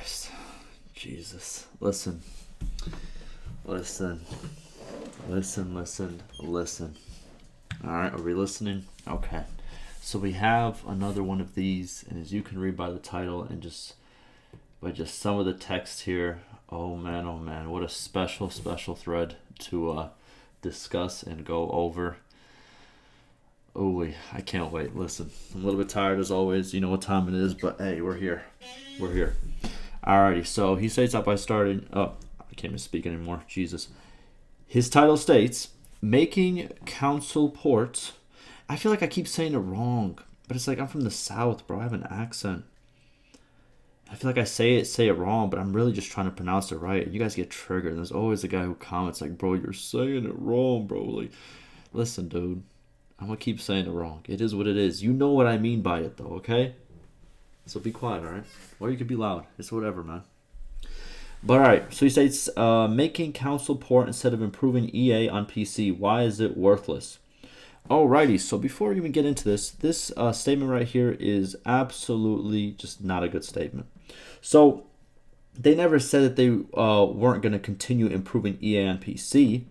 Christ. Jesus. Listen. Listen. Listen, listen, listen. Alright, are we listening? Okay. So we have another one of these, and as you can read by the title and just by just some of the text here, oh man, what a special thread to discuss and go over. Oh, I can't wait. Listen, I'm a little bit tired as always. You know what time it is, but hey, we're here. We're here. Alrighty, so he states out by starting... Oh, I can't even speak anymore. Jesus. His title states, Making Council Ports... I feel like I keep saying it wrong, but it's like I'm from the South, bro. I have an accent. I feel like I say it wrong, but I'm really just trying to pronounce it right. And you guys get triggered. And there's always a guy who comments like, bro, you're saying it wrong, bro. Like, listen, dude. I'm going to keep saying it wrong. It is what it is. You know what I mean by it, though, okay? So be quiet, all right? Or you can be loud. It's whatever, man. But all right, so he states, making council port instead of improving EA on PC. Why is it worthless? Alrighty, so before we even get into this statement right here is absolutely just not a good statement. So they never said that they weren't going to continue improving EA on PC.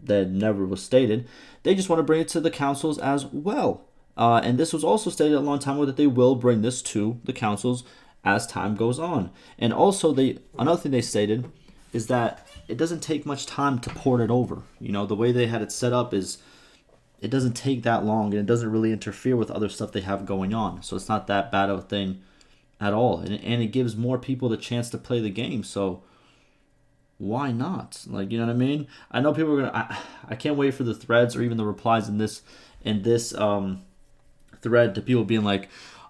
That never was stated. They just want to bring it to the councils as well. And this was also stated a long time ago that they will bring this to the councils as time goes on. And also, another thing they stated is that it doesn't take much time to port it over. You know, the way they had it set up is it doesn't take that long, and it doesn't really interfere with other stuff they have going on. So it's not that bad of a thing at all. And it gives more people the chance to play the game. So why not? Like, you know what I mean? I know people are gonna. I can't wait for the threads or even the replies in this thread to people being like,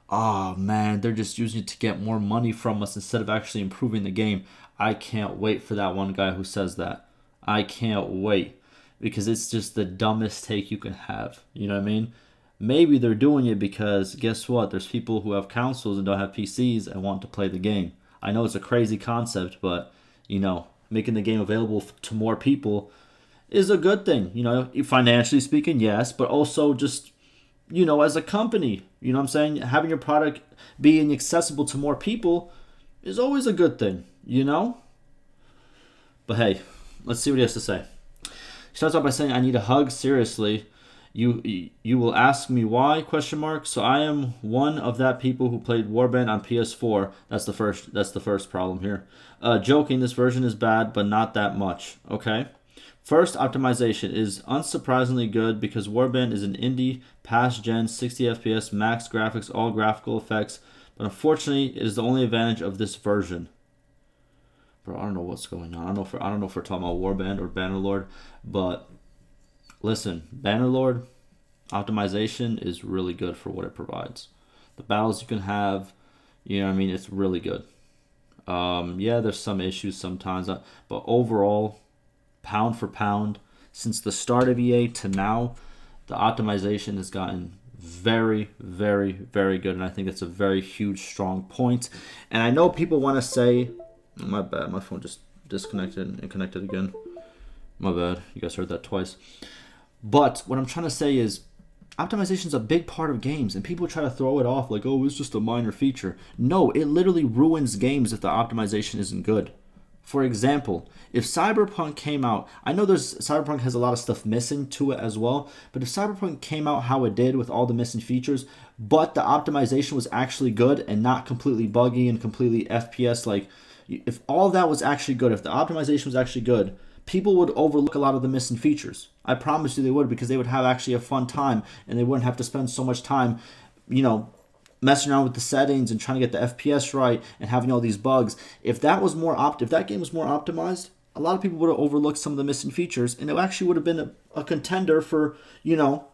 "Oh man, they're just using it to get more money from us instead of actually improving the game." I can't wait for that one guy who says that. I can't wait because it's just the dumbest take you can have. You know what I mean? Maybe they're doing it because guess what? There's people who have consoles and don't have PCs and want to play the game. I know it's a crazy concept, but you know, making the game available to more people is a good thing. You know, financially speaking, yes, but also just, you know, as a company, you know what I'm saying? Having your product being accessible to more people is always a good thing, you know? But hey, let's see what he has to say. He starts off by saying, I need a hug, seriously. You will ask me why, question mark. So I am one of that people who played Warband on PS4. That's the first problem here. Joking, this version is bad, but not that much. Okay. First, optimization is unsurprisingly good because Warband is an indie, past gen, 60 FPS, max graphics, all graphical effects, but unfortunately, it is the only advantage of this version. Bro, I don't know what's going on. I don't know if we're talking about Warband or Bannerlord, but listen, Bannerlord optimization is really good for what it provides. The battles you can have, you know what I mean, it's really good. Yeah, there's some issues sometimes, but overall, pound for pound, since the start of EA to now, the optimization has gotten very, very, very good, and I think it's a very huge, strong point. And I know people want to say, my bad, my phone just disconnected and connected again. My bad, you guys heard that twice. But what I'm trying to say is, optimization is a big part of games, and people try to throw it off like, oh, it's just a minor feature. No, it literally ruins games if the optimization isn't good. For example, if Cyberpunk came out, I know Cyberpunk has a lot of stuff missing to it as well, but if Cyberpunk came out how it did with all the missing features, but the optimization was actually good and not completely buggy and completely FPS, like, if all that was actually good, if the optimization was actually good, people would overlook a lot of the missing features. I promise you they would, because they would have actually a fun time and they wouldn't have to spend so much time, you know, messing around with the settings and trying to get the FPS right and having all these bugs. If that game was more optimized, a lot of people would have overlooked some of the missing features, and it actually would have been a contender for, you know,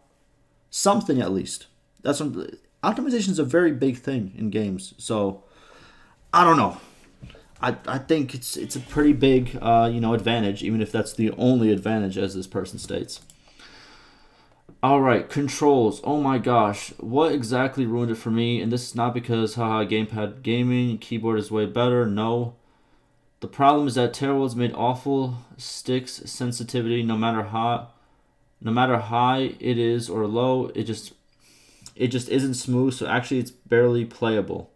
something at least. Optimization is a very big thing in games. So I don't know. I think it's a pretty big advantage, even if that's the only advantage, as this person states. All right, controls. Oh my gosh, what exactly ruined it for me? And this is not because gamepad gaming, keyboard is way better. No, the problem is that Terrorworld's made awful sticks sensitivity. No matter high it is or low, it just isn't smooth. So actually, it's barely playable.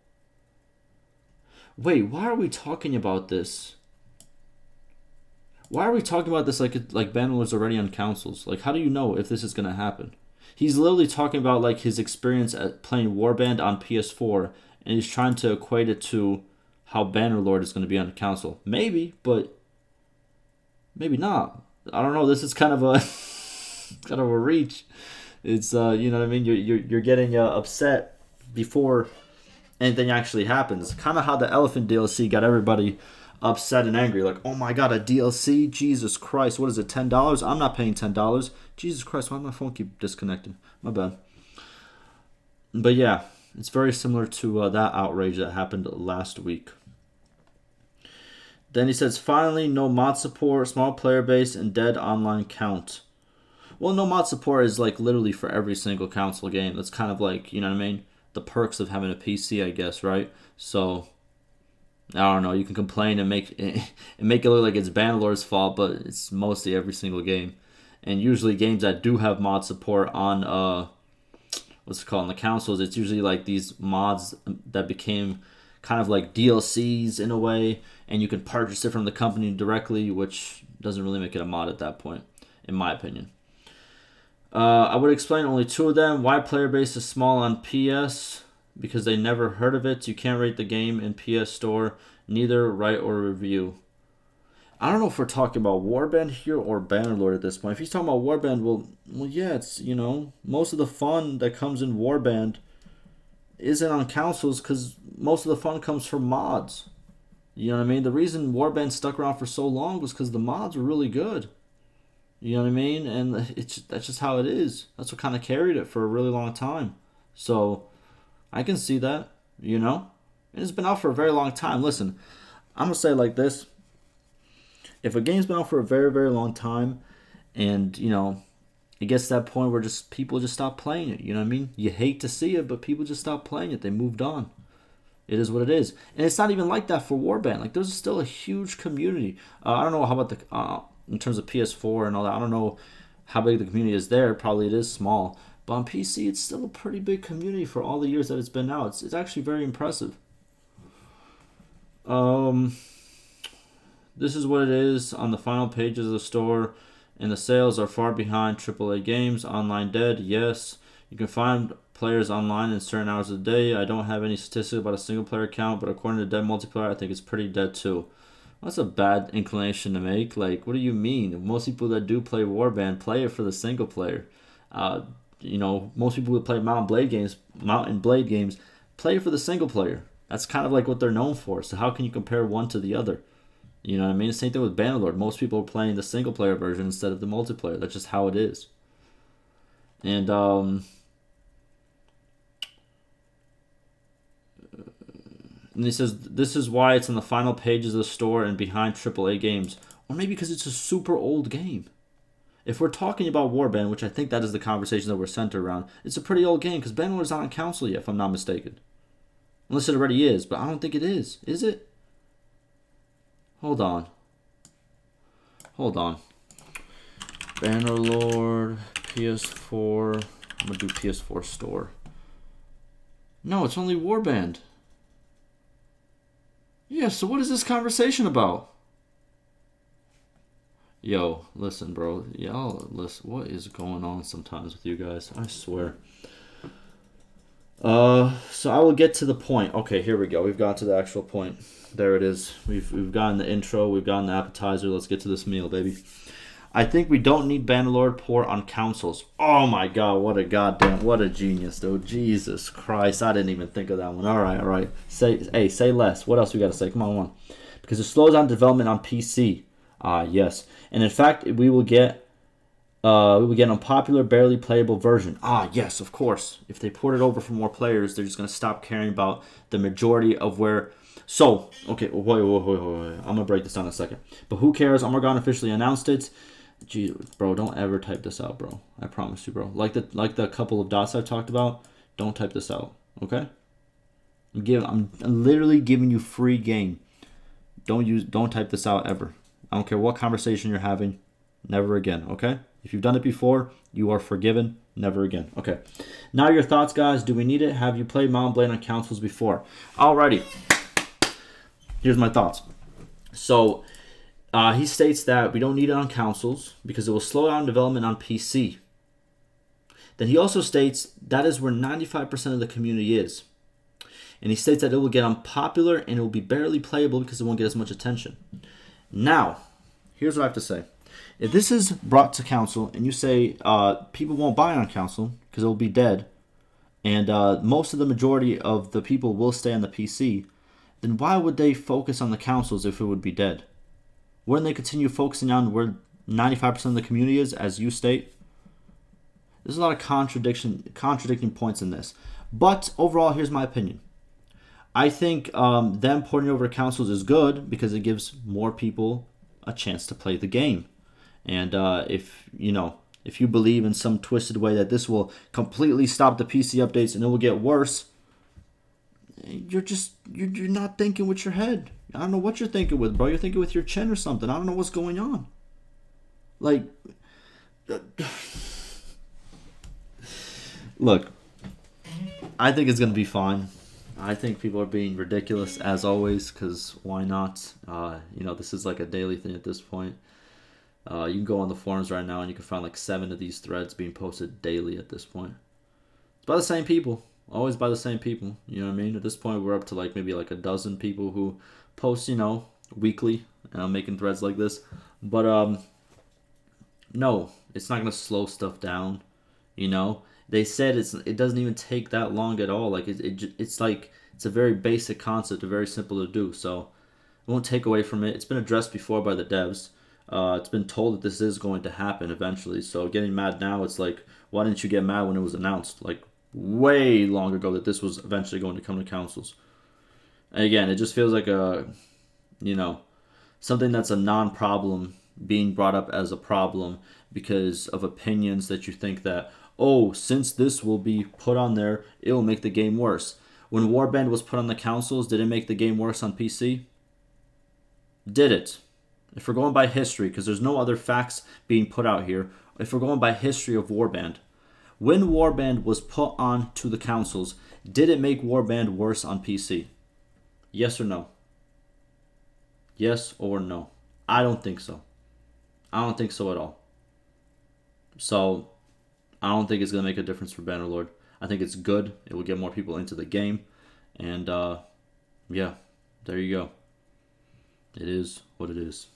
Wait, why are we talking about this? Why are we talking about this like Bannerlord's already on consoles? Like, how do you know if this is gonna happen? He's literally talking about like his experience at playing Warband on PS4, and he's trying to equate it to how Bannerlord is going to be on the console. Maybe, but maybe not. I don't know. This is kind of a kind of a reach. It's you know what I mean. You're getting upset before anything actually happens. Kind of how the Elephant DLC got everybody upset and angry. Like, oh my god, a DLC? Jesus Christ, what is it? $10? I'm not paying $10. Jesus Christ, why does my phone keep disconnecting? My bad. But yeah, it's very similar to that outrage that happened last week. Then he says, finally, no mod support, small player base, and dead online count. Well, no mod support is like literally for every single console game. That's kind of like, you know what I mean? The perks of having a PC, I guess, right? So, I don't know. You can complain and make it look like it's Bannerlord's fault, but it's mostly every single game. And usually games that do have mod support on, what's it called, on the consoles, it's usually like these mods that became kind of like DLCs in a way, and you can purchase it from the company directly, which doesn't really make it a mod at that point, in my opinion. I would explain only two of them. Why player base is small on PS, because they never heard of it. You can't rate the game in PS Store, neither write or review. I don't know if we're talking about Warband here or Bannerlord at this point. If he's talking about Warband, well, yeah, it's, you know, most of the fun that comes in Warband isn't on consoles because most of the fun comes from mods. You know what I mean? The reason Warband stuck around for so long was because the mods were really good. You know what I mean? And that's just how it is. That's what kind of carried it for a really long time. So I can see that, you know? And it's been out for a very long time. Listen, I'm going to say it like this. If a game's been out for a very, very long time and, you know, it gets to that point where just people just stop playing it, you know what I mean? You hate to see it, but people just stop playing it. They moved on. It is what it is. And it's not even like that for Warband. Like, there's still a huge community. I don't know how about the in terms of PS4 and all that. I don't know how big the community is there. Probably it is small. But on PC, it's still a pretty big community for all the years that it's been out. It's actually very impressive. This is what it is on the final pages of the store, and the sales are far behind AAA games. Online dead, yes. You can find players online in certain hours of the day. I don't have any statistics about a single player count, but according to dead multiplayer, I think it's pretty dead too. That's a bad inclination to make. Like, what do you mean? Most people that do play Warband play it for the single player. You know, most people who play Mountain Blade games play it for the single player. That's kind of like what they're known for. So how can you compare one to the other? You know what I mean? Same thing with Bannerlord. Most people are playing the single player version instead of the multiplayer. That's just how it is. And he says this is why it's in the final pages of the store and behind AAA games, or maybe because it's a super old game. If we're talking about Warband, which I think that is the conversation that we're centered around, it's a pretty old game because Bannerlord's not on console yet, if I'm not mistaken. Unless it already is, but I don't think it is. Is it? Hold on. Bannerlord, PS4. I'm going to do PS4 store. No, it's only Warband. Yeah, so what is this conversation about? Yo, listen, bro. Y'all, listen. What is going on sometimes with you guys? I swear. So I will get to the point. Okay, here we go. We've got to the actual point. There it is. We've gotten the intro. We've gotten the appetizer. Let's get to this meal, baby. I think we don't need Bannerlord port on consoles. Oh my god, what a genius, dude. Jesus Christ, I didn't even think of that one. All right. Say less. What else we got to say? Come on. Because it slows down development on PC. Yes. And in fact, we will get an unpopular, barely playable version. Yes, of course. If they port it over for more players, they're just going to stop caring about the majority of where... So, okay, wait. I'm going to break this down in a second. But who cares? Amargon officially announced it. Jeez, bro, don't ever type this out, bro. I promise you, bro. Like the couple of dots I've talked about, don't type this out, okay? I'm literally giving you free game. Don't type this out ever. I don't care what conversation you're having. Never again, okay? If you've done it before, you are forgiven. Never again. Okay. Now your thoughts, guys. Do we need it? Have you played Mountain Blade on consoles before? Alrighty. Here's my thoughts. So he states that we don't need it on consoles because it will slow down development on PC. Then he also states that is where 95% of the community is. And he states that it will get unpopular and it will be barely playable because it won't get as much attention. Now, here's what I have to say. If this is brought to council and you say people won't buy it on council because it will be dead, and most of the majority of the people will stay on the PC, then why would they focus on the consoles if it would be dead? Wouldn't they continue focusing on where 95% of the community is, as you state? There's a lot of contradicting points in this. But overall, here's my opinion. I think them porting over to consoles is good because it gives more people a chance to play the game. And if you believe in some twisted way that this will completely stop the PC updates and it will get worse, you're not thinking with your head. I don't know what you're thinking with, bro. You're thinking with your chin or something. I don't know what's going on. Like, look, I think it's gonna be fine. I think people are being ridiculous as always, because why not? This is like a daily thing at this point. You can go on the forums right now and you can find like 7 of these threads being posted daily at this point. It's by the same people. Always by the same people. You know what I mean? At this point, we're up to like maybe like a dozen people who post, weekly, making threads like this. But no, it's not gonna slow stuff down. They said it doesn't even take that long at all. Like it's like it's a very basic concept, very simple to do. So it won't take away from it. It's been addressed before by the devs. It's been told that this is going to happen eventually. So getting mad now, it's like, why didn't you get mad when it was announced? Like way long ago that this was eventually going to come to consoles. And again, it just feels like something that's a non-problem being brought up as a problem because of opinions that you think that, oh, since this will be put on there, it will make the game worse. When Warband was put on the consoles, did it make the game worse on PC? Did it? If we're going by history, because there's no other facts being put out here, if we're going by history of Warband, when Warband was put on to the consoles, did it make Warband worse on PC? Yes or no? Yes or no? I don't think so. I don't think so at all. So, I don't think it's going to make a difference for Bannerlord. I think it's good. It will get more people into the game. And, yeah, there you go. It is what it is.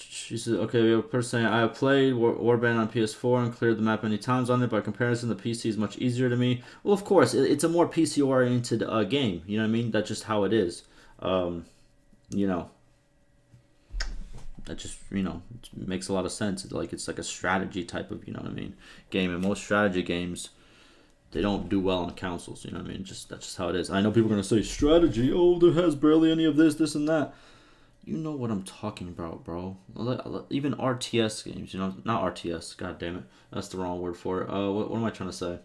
She said, okay, we have a person saying, I have played Warband on PS4 and cleared the map many times on it. By comparison, the PC is much easier to me. Well, of course, it's a more PC-oriented game. You know what I mean? That's just how it is. That just, it makes a lot of sense. It's like a strategy type of, game. And most strategy games, they don't do well on consoles. You know what I mean? That's just how it is. I know people are going to say, strategy, oh, there has barely any of this and that. You know what I'm talking about, bro. Even RTS games, not RTS. God damn it, that's the wrong word for it. What am I trying to say?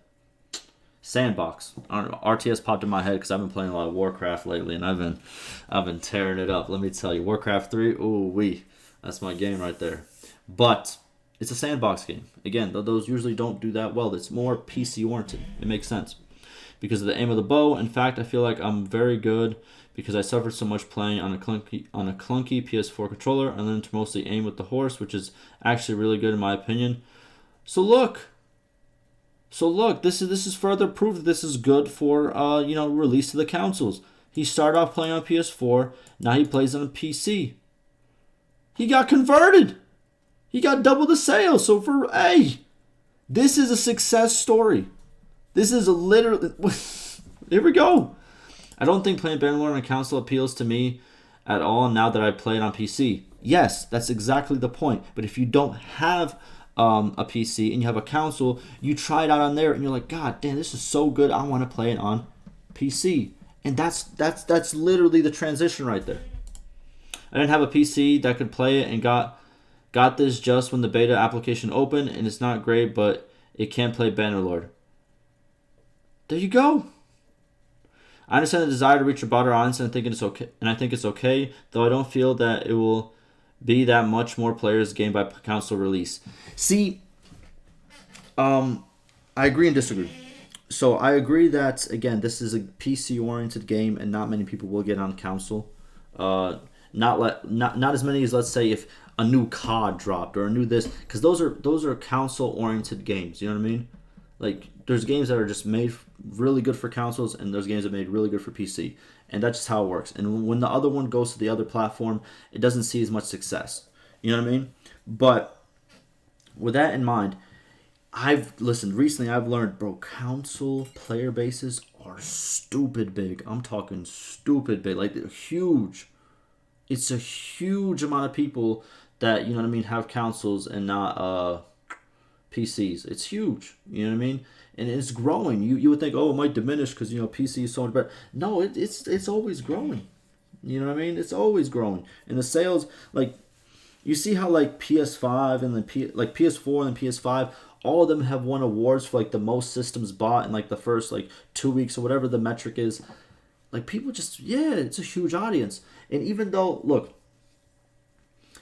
Sandbox. I don't know. RTS popped in my head because I've been playing a lot of Warcraft lately, and I've been tearing it up. Let me tell you, Warcraft 3. Ooh wee, that's my game right there. But it's a sandbox game. Again, those usually don't do that well. It's more PC oriented. It makes sense because of the aim of the bow. In fact, I feel like I'm very good. Because I suffered so much playing on a clunky PS4 controller, I learned to mostly aim with the horse, which is actually really good in my opinion. So look, this is further proof that this is good for release to the consoles. He started off playing on PS4, now he plays on a PC. He got converted. He got double the sales. So this is a success story. This is a literally. Here we go. I don't think playing Bannerlord on a console appeals to me at all now that I play it on PC. Yes, that's exactly the point. But if you don't have a PC and you have a console, you try it out on there and you're like, God damn, this is so good. I want to play it on PC. And that's literally the transition right there. I didn't have a PC that could play it and got this just when the beta application opened, and it's not great, but it can play Bannerlord. There you go. I understand the desire to reach a broader audience, and I think it's okay. Though I don't feel that it will be that much more players gained by console release. See, I agree and disagree. So I agree that again, this is a PC oriented game, and not many people will get on console. Uh, not as many as, let's say, if a new COD dropped or a new this, because those are console oriented games. You know what I mean? Like there's games that are just made really good for consoles, and there's games that are made really good for PC, and that's just how it works. And when the other one goes to the other platform, it doesn't see as much success. You know what I mean? But with that in mind, I've listened recently. I've learned, bro, console player bases are stupid big. I'm talking stupid big, like they're huge. It's a huge amount of people that, you know what I mean, have consoles and not PCs. It's huge. You know what I mean? And it's growing. You would think, oh, it might diminish because, PC is so much better. No, it's always growing. You know what I mean? It's always growing. And the sales, like, you see how like PS5 and then PS4 and then PS5, all of them have won awards for like the most systems bought in like the first like 2 weeks or whatever the metric is. Like people just, yeah, it's a huge audience. And even though, look,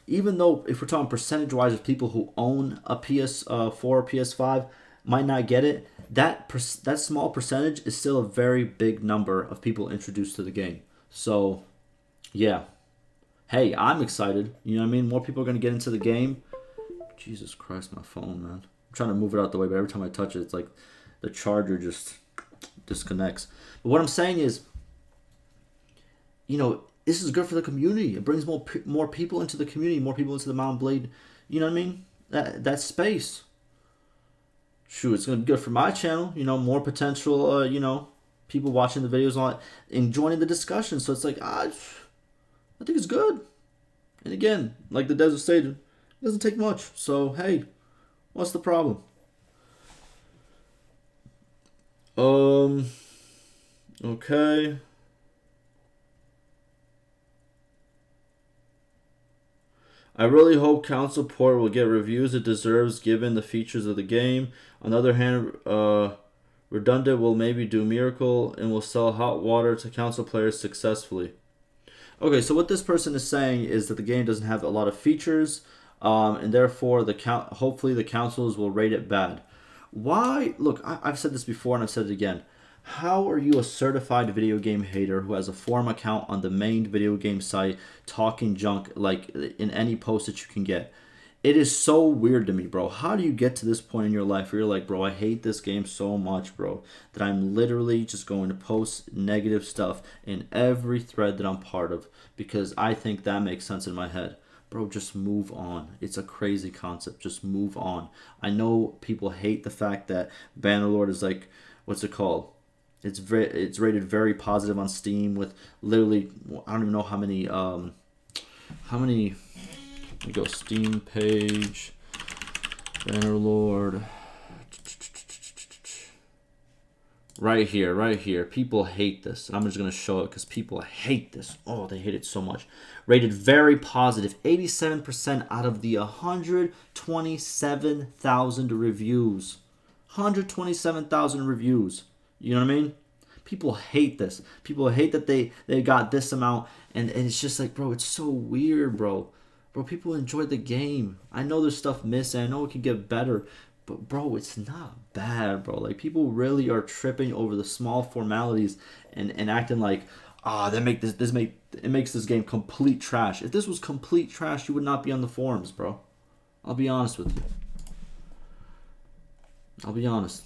even though if we're talking percentage wise of people who own a PS4 or PS5 might not get it, that small percentage is still a very big number of people introduced to the game. So, yeah. Hey, I'm excited. You know what I mean? More people are going to get into the game. Jesus Christ, my phone, man. I'm trying to move it out the way, but every time I touch it, it's like the charger just disconnects. But what I'm saying is, this is good for the community. It brings more people into the community, more people into the Mount Blade. You know what I mean? That space. Shoot, it's going to be good for my channel. More potential, people watching the videos and all that, and joining the discussion. So it's like, I think it's good. And again, like the Desert stated, it doesn't take much. So, hey, what's the problem? Okay. I really hope console port will get reviews it deserves given the features of the game. On the other hand, redundant will maybe do miracle and will sell hot water to console players successfully. Okay, so what this person is saying is that the game doesn't have a lot of features, and therefore hopefully the consoles will rate it bad. Why? Look, I've said this before and I've said it again. How are you a certified video game hater who has a forum account on the main video game site talking junk like in any post that you can get? It is so weird to me, bro. How do you get to this point in your life where you're like, bro, I hate this game so much, bro, that I'm literally just going to post negative stuff in every thread that I'm part of because I think that makes sense in my head. Bro, just move on. It's a crazy concept. Just move on. I know people hate the fact that Bannerlord is like, what's it called? It's rated very positive on Steam with literally, I don't even know how many let me go Steam page, Bannerlord. Right here. People hate this. I'm just going to show it because people hate this. Oh, they hate it so much. Rated very positive. 87% out of the 127,000 reviews. 127,000 reviews. You know what I mean? People hate this. People hate that they got this amount. And it's just like, bro, it's so weird, bro. Bro, people enjoy the game. I know there's stuff missing. I know it could get better. But, bro, it's not bad, bro. Like, people really are tripping over the small formalities and acting like, it makes this game complete trash. If this was complete trash, you would not be on the forums, bro. I'll be honest with you. I'll be honest.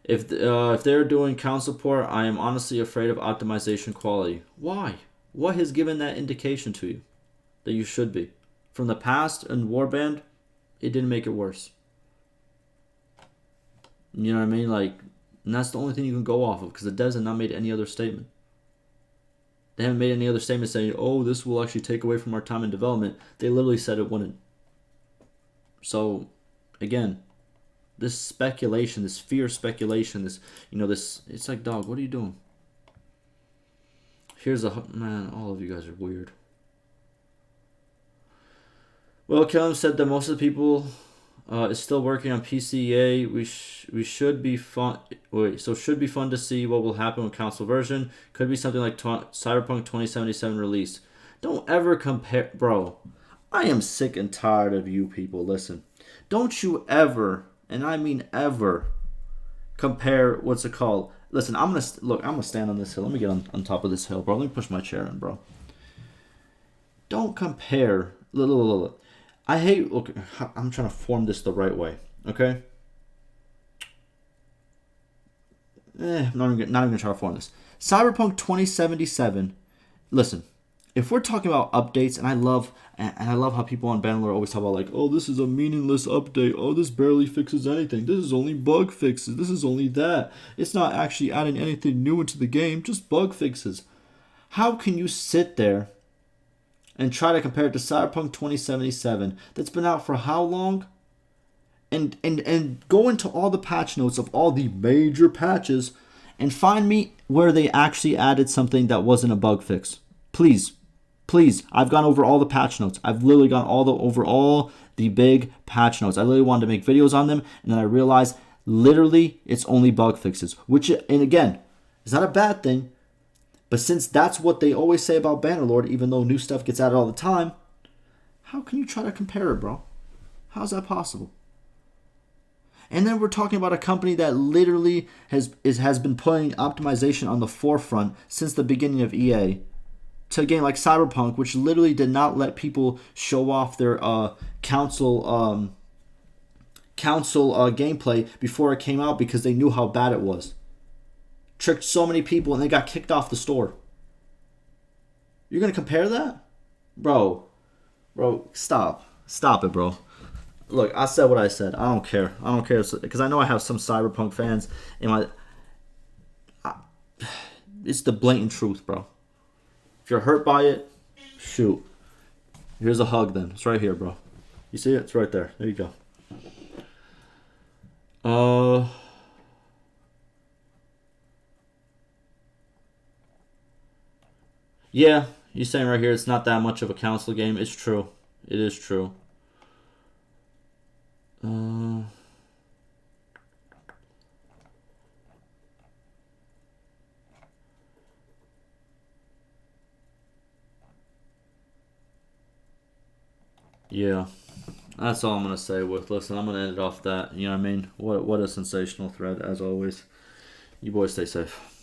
If they're doing console port, I am honestly afraid of optimization quality. Why? What has given that indication to you that you should be? From the past in Warband, it didn't make it worse. You know what I mean? Like, and that's the only thing you can go off of because the devs have not made any other statement. They haven't made any other statement saying, oh, this will actually take away from our time in development. They literally said it wouldn't. So, again, this speculation, this fear speculation, this, it's like, dog, what are you doing? Man, all of you guys are weird. Well, Kellen said that most of the people is still working on PCA. We should be fun. Should be fun to see what will happen with console version. Could be something like Cyberpunk 2077 release. Don't ever compare, bro. I am sick and tired of you people. Listen, don't you ever, and I mean ever, compare what's it called? Listen, I'm gonna look. I'm gonna stand on this hill. Let me get on top of this hill, bro. Let me push my chair in, bro. Don't compare. Look. I hate. Look, I'm trying to form this the right way. Okay. I'm not even gonna try to form this. Cyberpunk 2077. Listen, if we're talking about updates, and I love how people on Bannerlord always talk about like, oh, this is a meaningless update. Oh, this barely fixes anything. This is only bug fixes. This is only that. It's not actually adding anything new into the game. Just bug fixes. How can you sit there and try to compare it to Cyberpunk 2077 that's been out for how long? And go into all the patch notes of all the major patches and find me where they actually added something that wasn't a bug fix. Please. I've gone over all the patch notes. I've literally gone over all the big patch notes. I literally wanted to make videos on them, and then I realized literally it's only bug fixes. Which, and again, is not a bad thing. But since that's what they always say about Bannerlord, even though new stuff gets added all the time, how can you try to compare it, bro? How's that possible? And then we're talking about a company that literally has been putting optimization on the forefront since the beginning of EA to a game like Cyberpunk, which literally did not let people show off their council gameplay before it came out because they knew how bad it was. Tricked so many people and they got kicked off the store. You're gonna compare that, bro? Stop it, bro. Look, I said what I said. I don't care because I know I have some Cyberpunk fans in my. It's the blatant truth, bro. If you're hurt by it, shoot. Here's a hug. Then it's right here, bro. You see it? It's right there. There you go. Yeah, you're saying right here it's not that much of a council game. It's true. It is true. Yeah, that's all I'm gonna say. Listen, I'm gonna end it off that. You know what I mean? What a sensational thread as always. You boys stay safe.